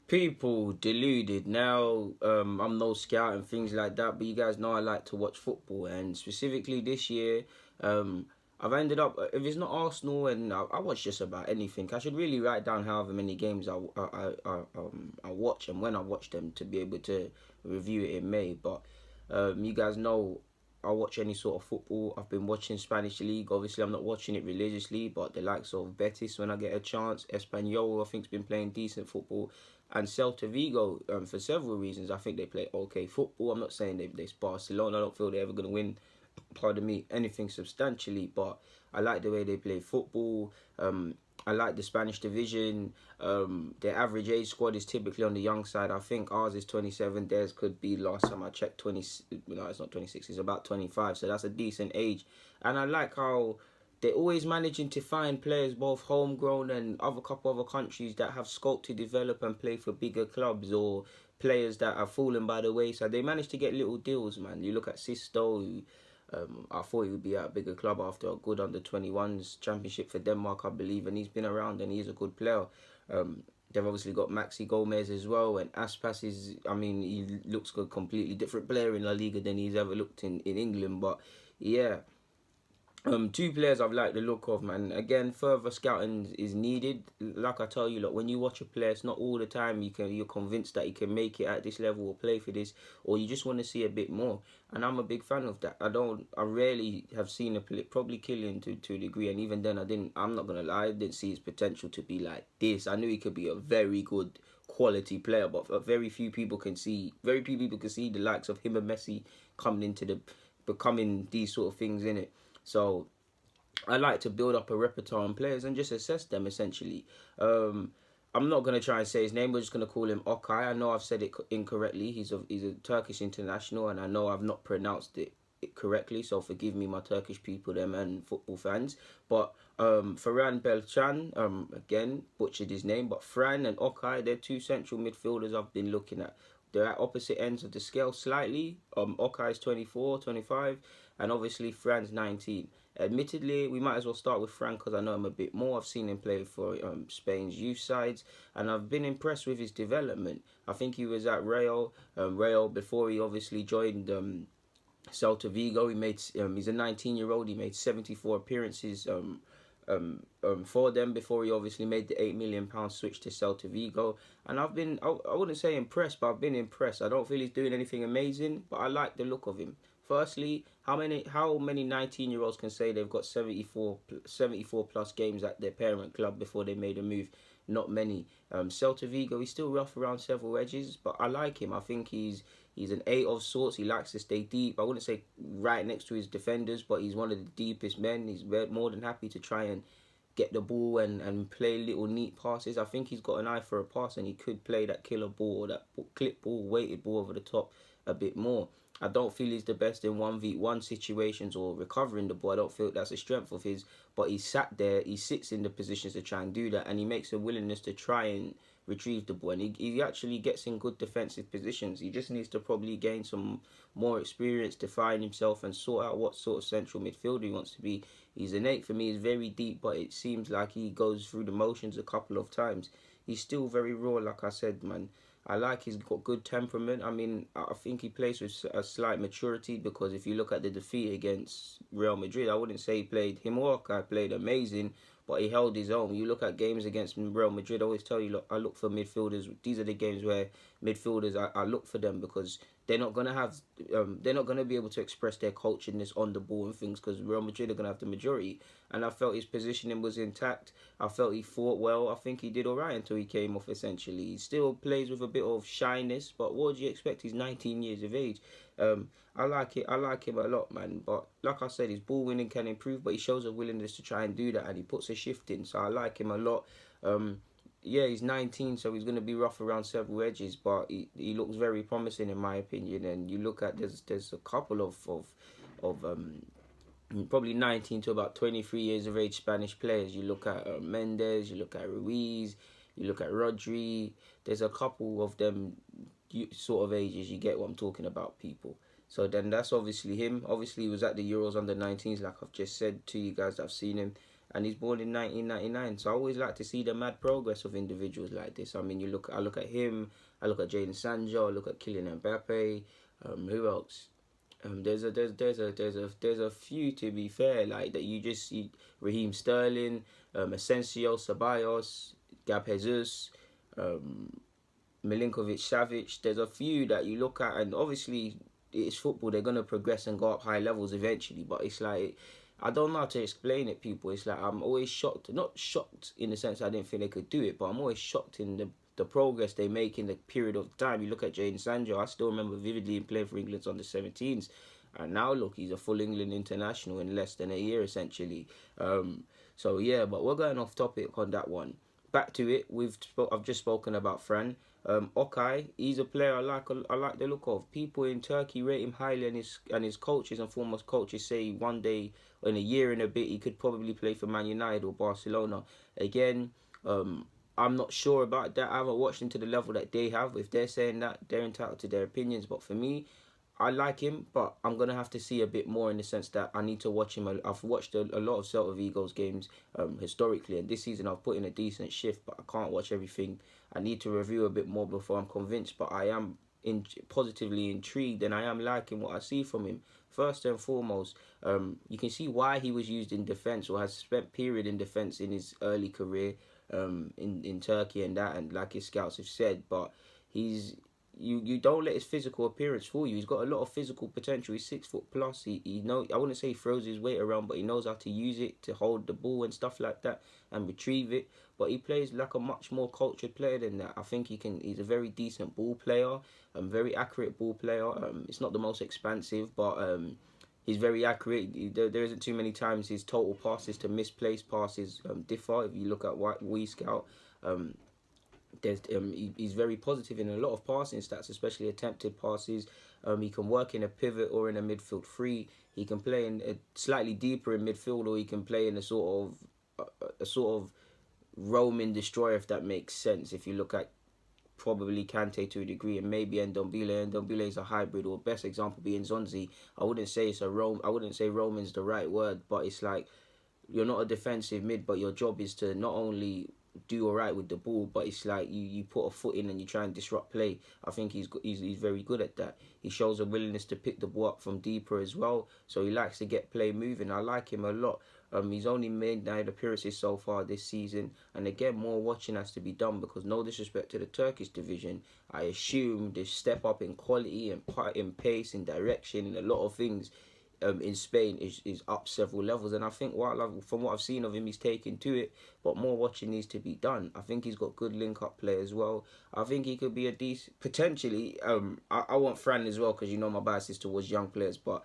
People deluded now. I'm no scout and things like that, but you guys know I like to watch football, and specifically this year, um, I've ended up, if it's not Arsenal, and I watch just about anything. I should really write down however many games I watch and when I watch them to be able to review it in May. But you guys know I watch any sort of football. I've been watching Spanish league. Obviously, I'm not watching it religiously, but the likes of Betis when I get a chance, Espanyol I think's been playing decent football, and Celta Vigo, for several reasons. I think they play okay football. I'm not saying they're Barcelona. I don't feel they're ever going to win, pardon me, anything substantially, but I like the way they play football. I like the Spanish division. Their average age squad is typically on the young side. I think ours is 27. Theirs could be, last time I checked, 20. No, it's not 26. It's about 25. So that's a decent age. And I like how they're always managing to find players, both homegrown and other couple other countries, that have scope to develop and play for bigger clubs, or players that are fallen by the wayside. They managed to get little deals, man. You look at Sisto, who I thought he would be at a bigger club after a good under 21s championship for Denmark, I believe, and he's been around and he's a good player. They've obviously got Maxi Gomez as well, and Aspas is, I mean, he looks a completely different player in La Liga than he's ever looked in England. But yeah, two players I've liked the look of, man. Again, further scouting is needed. Like I tell you, look, when you watch a player, it's not all the time you're convinced that he can make it at this level or play for this, or you just want to see a bit more. And I'm a big fan of that. I rarely have seen a play, probably Killian to a degree, and even then I'm not gonna lie, I didn't see his potential to be like this. I knew he could be a very good quality player, but very few people can see the likes of him and Messi becoming these sort of things in it. So I like to build up a repertoire on players and just assess them essentially. I'm not gonna try and say his name. We're just gonna call him Okay. I know I've said it incorrectly. He's a Turkish international, and I know I've not pronounced it correctly. So forgive me, my Turkish people, them and football fans. But Fran Beltran, again butchered his name, but Fran and Okay, they're two central midfielders I've been looking at. They're at opposite ends of the scale slightly. Okay is 24, 25, and obviously Fran's 19. Admittedly, we might as well start with Fran because I know him a bit more. I've seen him play for Spain's youth sides, and I've been impressed with his development. I think he was at Real before he obviously joined Celta Vigo. He's a 19-year-old. He made 74 appearances for them before he obviously made the £8 million switch to Celta Vigo. And I wouldn't say impressed, but I've been impressed. I don't feel he's doing anything amazing, but I like the look of him. Firstly, how many 19-year-olds can say they've got 74 plus games at their parent club before they made a move? Not many. Celta Vigo, he's still rough around several edges, but I like him. I think he's an 8 of sorts. He likes to stay deep. I wouldn't say right next to his defenders, but he's one of the deepest men. He's more than happy to try and get the ball and play little neat passes. I think he's got an eye for a pass, and he could play that killer ball, that clip ball, weighted ball over the top a bit more. I don't feel he's the best in 1v1 situations or recovering the ball. I don't feel that's a strength of his, but he sits in the positions to try and do that, and he makes a willingness to try and retrieve the ball, and he actually gets in good defensive positions. He just needs to probably gain some more experience to find himself and sort out what sort of central midfielder he wants to be. He's innate for me, he's very deep, but it seems like he goes through the motions a couple of times. He's still very raw, like I said, man. I like he's got good temperament. I mean, I think he plays with a slight maturity, because if you look at the defeat against Real Madrid, I wouldn't say he played, him or I played amazing, but he held his own. You look at games against Real Madrid, I always tell you, look, I look for midfielders. These are the games where midfielders, I look for them, because they're not gonna have, they're not gonna be able to express their culturedness on the ball and things, because Real Madrid are gonna have the majority. And I felt his positioning was intact. I felt he fought well. I think he did all right until he came off. Essentially, he still plays with a bit of shyness, but what would you expect? He's 19 years of age. I like it. I like him a lot, man. But like I said, his ball winning can improve, but he shows a willingness to try and do that, and he puts a shift in. So I like him a lot. Yeah, he's 19, so he's going to be rough around several edges, but he looks very promising in my opinion. And you look at there's a couple of probably 19 to about 23 years of age Spanish players. You look at Mendez, you look at Ruiz, you look at Rodri. There's a couple of them sort of ages. You get what I'm talking about, people. So then that's obviously him. Obviously he was at the Euros under 19s, like I've just said to you guys. I've seen him, and he's born in 1999. So I always like to see the mad progress of individuals like this. I mean, I look at him, I look at Jadon Sancho, I look at Kylian Mbappe. Who else? There's a few, to be fair, like that you just see: Raheem Sterling, Asensio, Ceballos, Gab Jesus, Milinkovic Savic. There's a few that you look at, and obviously it's football. They're gonna progress and go up high levels eventually. But it's like, I don't know how to explain it, people. It's like I'm always shocked. Not shocked in the sense I didn't think they could do it, but I'm always shocked in the progress they make in the period of time. You look at Jadon Sancho. I still remember vividly him playing for England's under 17s, and now look, he's a full England international in less than a year, essentially. So yeah, but we're going off topic on that one. Back to it. I've just spoken about Fran. Okay, he's a player I like. I like the look of. People in Turkey rate him highly, and his coaches and foremost coaches say one day, or in a year and a bit, he could probably play for Man United or Barcelona. Again, I'm not sure about that. I haven't watched him to the level that they have. If they're saying that, they're entitled to their opinions. But for me, I like him, but I'm going to have to see a bit more in the sense that I need to watch him. I've watched a lot of Celta Vigo's games historically, and this season I've put in a decent shift, but I can't watch everything. I need to review a bit more before I'm convinced, but I am positively intrigued, and I am liking what I see from him. First and foremost, you can see why he was used in defence, or has spent period in defence in his early career in Turkey and that, and like his scouts have said, but you don't let his physical appearance fool you. He's got a lot of physical potential. He's 6 foot plus. He know, I wouldn't say he throws his weight around, but he knows how to use it to hold the ball and stuff like that and retrieve it. But he plays like a much more cultured player than that. I think he's a very decent ball player, very accurate ball player. It's not the most expansive, but he's very accurate. There isn't too many times his total passes to misplaced passes differ. If you look at We Scout, he's very positive in a lot of passing stats, especially attempted passes. He can work in a pivot or in a midfield three. He can play in a slightly deeper in midfield, or he can play in a sort of roaming destroyer, if that makes sense. If you look at probably Kante to a degree, and maybe Ndombele. Ndombele is a hybrid, or best example being Zonzi. I wouldn't say roaming's the right word, but it's like you're not a defensive mid, but your job is to not only do alright with the ball, but it's like you put a foot in and you try and disrupt play. I think he's very good at that. He shows a willingness to pick the ball up from deeper as well, so he likes to get play moving. I like him a lot. He's only made 9 appearances so far this season, and again, more watching has to be done, because no disrespect to the Turkish division, I assume this step up in quality and in pace and direction and a lot of things in Spain is up several levels, and I think from what I've seen of him, he's taken to it, but more watching needs to be done. I think he's got good link-up play as well. I think he could be a decent, potentially, I want Fran as well, because you know my bias is towards young players, but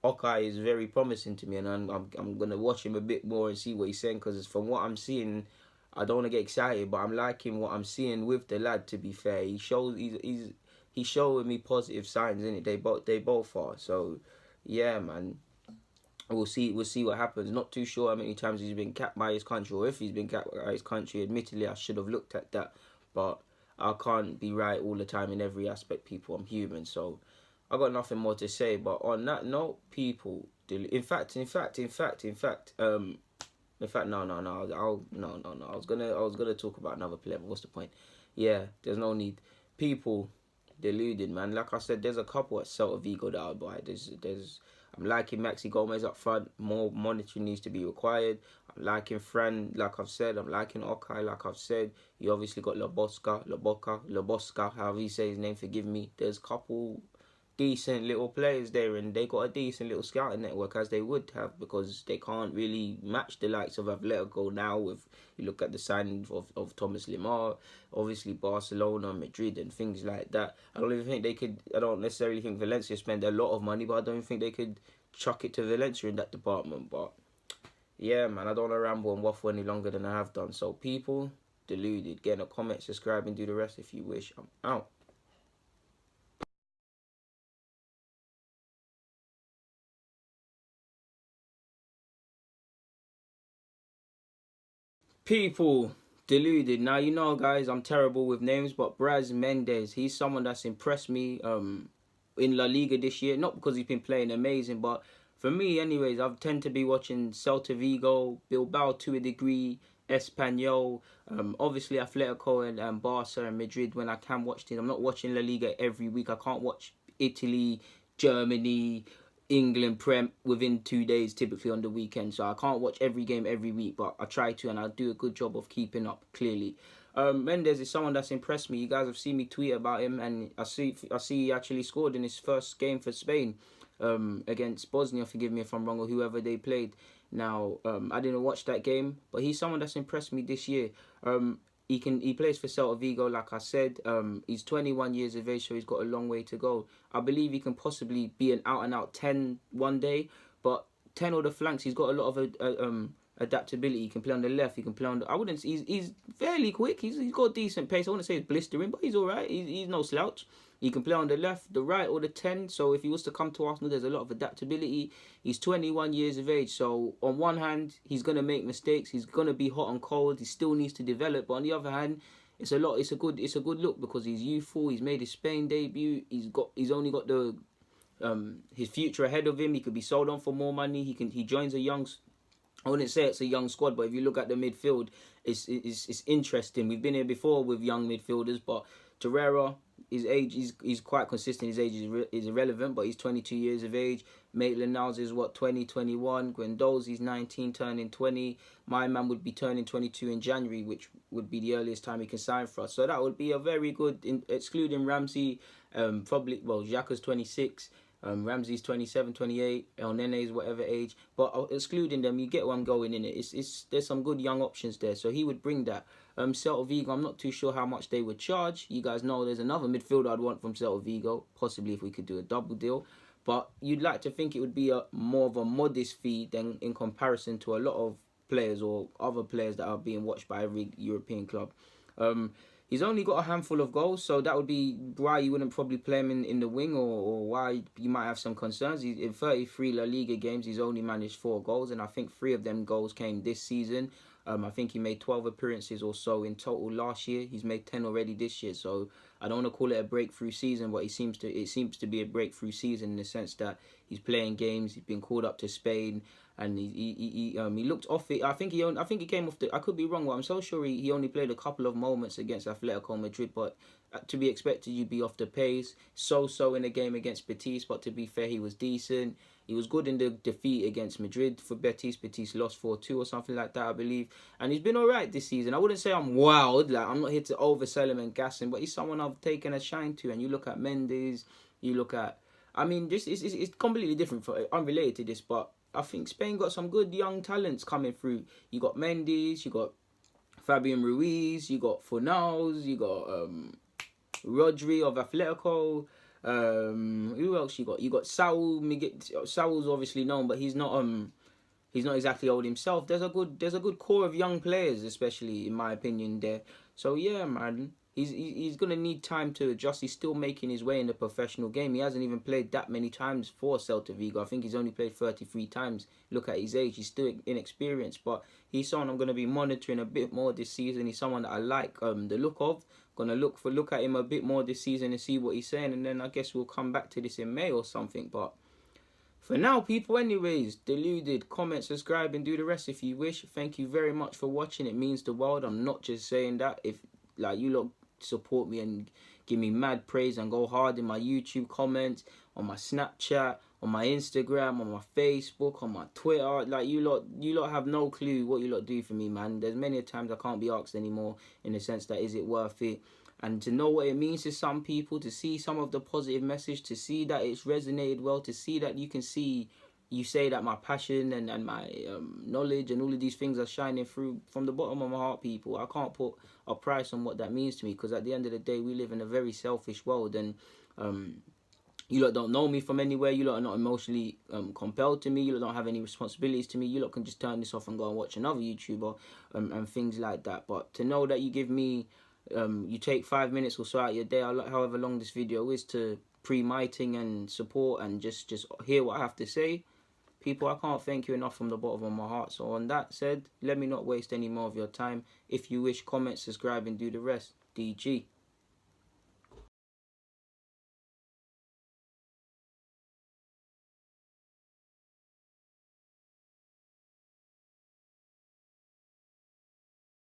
Okay is very promising to me, and I'm going to watch him a bit more and see what he's saying, because from what I'm seeing, I don't want to get excited, but I'm liking what I'm seeing with the lad, to be fair. He's showing me positive signs, in it. They both are, so yeah, man. We'll see what happens. Not too sure how many times he's been capped by his country, or if he's been capped by his country. Admittedly, I should have looked at that, but I can't be right all the time in every aspect, people. I'm human, so I got nothing more to say. But on that note, people, in fact, no. I was gonna talk about another player, but what's the point? Yeah, there's no need. People, deluded, man. Like I said, there's a couple at Celta Vigo that I'll buy. I'm liking Maxi Gomez up front. More monitoring needs to be required. I'm liking Fran, like I've said. I'm liking Okay, like I've said. You obviously got Lobosca, however you say his name, forgive me. There's a couple decent little players there, and they got a decent little scouting network, as they would have, because they can't really match the likes of Atletico now. If you look at the signing of Thomas Lemar, obviously Barcelona, Madrid, and things like that. I don't necessarily think Valencia spend a lot of money, but I don't think they could chuck it to Valencia in that department. But yeah, man, I don't want to ramble and waffle any longer than I have done. So people, deluded. Get in a comment, subscribe, and do the rest if you wish. I'm out. People, deluded. Now, you know, guys, I'm terrible with names, but Brais Me, he's someone that's impressed me in La Liga this year. Not because he's been playing amazing, but for me, anyways, I tend to be watching Celta Vigo, Bilbao to a degree, Espanyol, obviously Atletico and Barca and Madrid when I can watch things. I'm not watching La Liga every week. I can't watch Italy, Germany, England Prem within 2 days typically on the weekend. So I can't watch every game every week, but I try to, and I do a good job of keeping up, clearly. Ndez is someone that's impressed me. You guys have seen me tweet about him, and I see he actually scored in his first game for Spain against Bosnia, forgive me if I'm wrong, or whoever they played. Now, I didn't watch that game, but he's someone that's impressed me this year. He plays for Celta Vigo, like I said. He's 21 years of age, so he's got a long way to go. I believe he can possibly be an out-and-out 10 one day, but 10 or the flanks, he's got a lot of adaptability. He can play on the left, he can play on the... He's fairly quick, he's got decent pace. I wouldn't say he's blistering, but he's alright. He's no slouch. He can play on the left, the right, or the 10. So if he was to come to Arsenal, there's a lot of adaptability. He's 21 years of age. So on one hand, he's going to make mistakes. He's going to be hot and cold. He still needs to develop. But on the other hand, it's a good look because he's youthful. He's made his Spain debut. He's only got the his future ahead of him. He could be sold on for more money. He joins a young... I wouldn't say it's a young squad, but if you look at the midfield, it's interesting. We've been here before with young midfielders, but Torreira, his age, he's quite consistent. His age is irrelevant, but he's 22 years of age. Maitland-Niles is, 20, 21. Guendouzi's 19, turning 20. My man would be turning 22 in January, which would be the earliest time he can sign for us. So that would be a very good, excluding Ramsey, Xhaka's 26. Ramsey's 27, 28, El Nene's whatever age, but excluding them, you get where I'm going in it. There's some good young options there, so he would bring that. Celta Vigo, I'm not too sure how much they would charge. You guys know there's another midfielder I'd want from Celta Vigo, possibly if we could do a double deal, but you'd like to think it would be more of a modest fee than in comparison to a lot of players or other players that are being watched by every European club. He's only got a handful of goals, so that would be why you wouldn't probably play him in the wing or why you might have some concerns. In 33 La Liga games, he's only managed 4 goals, and I think 3 of them goals came this season. I think he made 12 appearances or so in total last year. He's made 10 already this year, so I don't want to call it a breakthrough season, but it seems to be a breakthrough season in the sense that he's playing games, he's been called up to Spain, and he looked off it. I think he came off the... I could be wrong, but I'm so sure he only played a couple of moments against Atletico Madrid, but to be expected, you'd be off the pace. So in the game against Betis, but to be fair, he was decent. He was good in the defeat against Madrid for Betis. Betis lost 4-2 or something like that, I believe. And he's been alright this season. I wouldn't say I'm wowed. Like, I'm not here to oversell him and gas him, but he's someone I've taken a shine to. And you look at Mendes, you look at... I mean, this is it's completely different, unrelated to this, but I think Spain got some good young talents coming through. You got Mendes, you got Fabian Ruiz, you got Fornals, you got Rodri of Atletico. Who else you got? You got Saul. Saul's obviously known, but he's not exactly old himself. There's a good core of young players, especially in my opinion there. So yeah, man, he's gonna need time to adjust. He's still making his way in the professional game. He hasn't even played that many times for Celta Vigo. I think he's only played 33 times. Look at his age; he's still inexperienced, but he's someone I'm gonna be monitoring a bit more this season. He's someone that I like the look of. Gonna look at him a bit more this season and see what he's saying, and then I guess we'll come back to this in May or something. But for now, people, anyways, deluded, comment, subscribe, and do the rest if you wish. Thank you very much for watching. It means the world. I'm not just saying that. If like you lot support me and give me mad praise and go hard in my YouTube comments, on my Snapchat, on my Instagram, on my Facebook, on my Twitter, like you lot have no clue what you lot do for me, man. There's many times I can't be asked anymore in the sense that is it worth it, and to know what it means to some people, to see some of the positive message, to see that it's resonated well, to see that you say that my passion and my knowledge and all of these things are shining through from the bottom of my heart, people. I can't put a price on what that means to me, because at the end of the day, we live in a very selfish world, and you lot don't know me from anywhere. You lot are not emotionally compelled to me. You lot don't have any responsibilities to me. You lot can just turn this off and go and watch another YouTuber and things like that. But to know that you give me, you take 5 minutes or so out of your day, however long this video is, to my thing and support and just hear what I have to say. People, I can't thank you enough from the bottom of my heart. So on that said, let me not waste any more of your time. If you wish, comment, subscribe, and do the rest. DG.